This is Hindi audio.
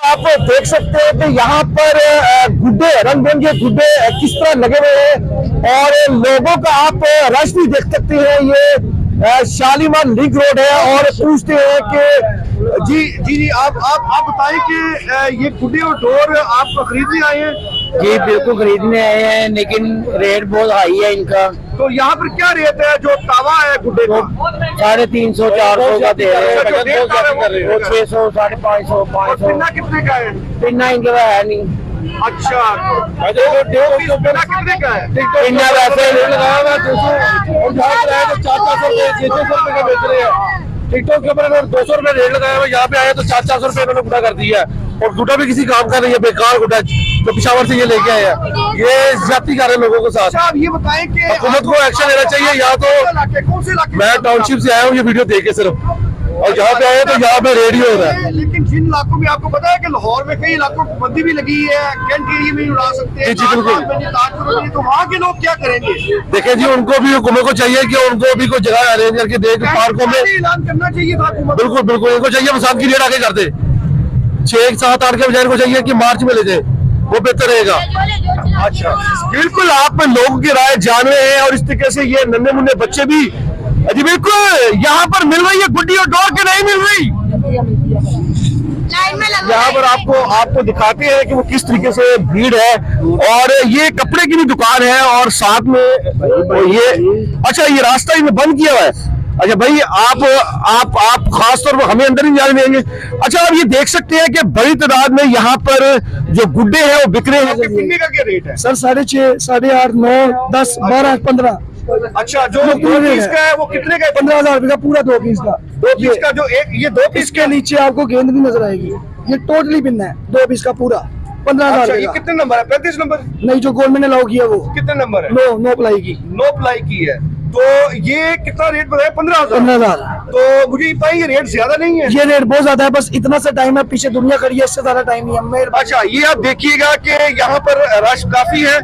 आप देख सकते हैं कि यहाँ पर गुड्डे, रंग बिरंगे गुड्डे किस तरह लगे हुए हैं और लोगों का आप रश भी देख सकते हैं। ये शालीमार लिंक रोड है और पूछते हैं कि जी आप बताएं कि ये गुड्डे और डोर आप खरीदने आए हैं? जी बिल्कुल खरीदने आए हैं, लेकिन रेट बहुत हाई है इनका। तो यहाँ पर क्या रेट है जो तावा है गुड्डे का? 350 400 का दे रहे अच्छा, जो डेढ़ तावा है वो 600 550 और 500। पिन्ना कितने का है? पिन्ना इनका है नहीं। अच्छा, तो दो पीस पिन्ना कितने का है? पिन्ना वैसे लगाया हुआ 200 और जहाँ पर आया तो 400 रुपए 600 रुपए का बेच रहे हैं। टिकटॉक के ऊपर 200 रुपए रेट लगाया हुआ, यहाँ पे आया तो 400 रुपए इन्होंने गुड्डा कर दिया है। और गुड्डा भी किसी काम का नहीं है, बेकार गुड्डा जो पिशावर से ये लेके आए हैं। ये ज्यादती कर रहे हैं लोगों के साथ। अच्छा, आप ये बताएं कि हुकूमत को एक्शन लेना चाहिए। यहाँ तो कौन से इलाके? मैं टाउनशिप से आया हूँ ये वीडियो देख के सिर्फ, और यहाँ पे आया तो यहाँ पे रेडियो हो रहा है। लेकिन जिन इलाकों में आपको पता है कि लाहौर में कई इलाकों में बंदी भी लगी है, कैंट एरिया में उड़ा सकते हैं, जी, बिल्कुल। तो वहाँ के लोग क्या करेंगे? देखे जी, उनको भी हुकूमत को चाहिए कि उनको भी कोई जगह अरेंज करके दे, पार्कों में। ऐलान करना चाहिए था हुकूमत को। बिल्कुल बिल्कुल, इनको चाहिए फसाद की रेट आगे कर दे। 6 7 8 के बजाय इनको चाहिए कि मार्च में ले जाए, वो बेहतर रहेगा। अच्छा, बिल्कुल आप लोगों की राय जान रहे हैं और इस तरीके से ये नन्हे मुन्ने बच्चे भी जी बिल्कुल यहाँ पर मिल रही है गुड्डी और डोर के नहीं मिल रही। यहाँ पर आपको दिखाते हैं कि वो किस तरीके से भीड़ है। और ये कपड़े की भी दुकान है और साथ में ये अच्छा ये रास्ता इन्हें बंद किया हुआ है। अच्छा भाई, आप खास तौर पर हमें अंदर नहीं जाने देंगे। अच्छा, आप ये देख सकते हैं कि बड़ी तादाद में यहाँ पर जो गुड्डे हैं वो बिक रहे हैं। पिन्ने का क्या रेट है सर? 6.5 8.5 9 10 12 15। अच्छा, जो 2 पीस का है वो कितने का है? 15,000 रुपए का पूरा 2 पीस का। 2 पीस का जो एक ये 2 पीस इसके नीचे आपको गेंद भी नजर आएगी। ये टोटली पिन है 2 पीस का पूरा 15,000 अच्छा, रुपए ये का। कितने नंबर है? 35 नंबर? नहीं, जो गवर्नमेंट ने अलाउ किया वो कितने नंबर है? नो प्लाई की। नो प्लाई की है। तो ये कितना रेट बताया? 15,000। 15,000। तो मुझे ये ये रेट ज्यादा नहीं है? ये रेट बहुत ज्यादा है, बस इतना सा टाइम है, पीछे दुनिया खड़ी है, इससे ज्यादा टाइम नहीं है। अच्छा, ये आप देखिएगा कि यहाँ पर रश काफी है।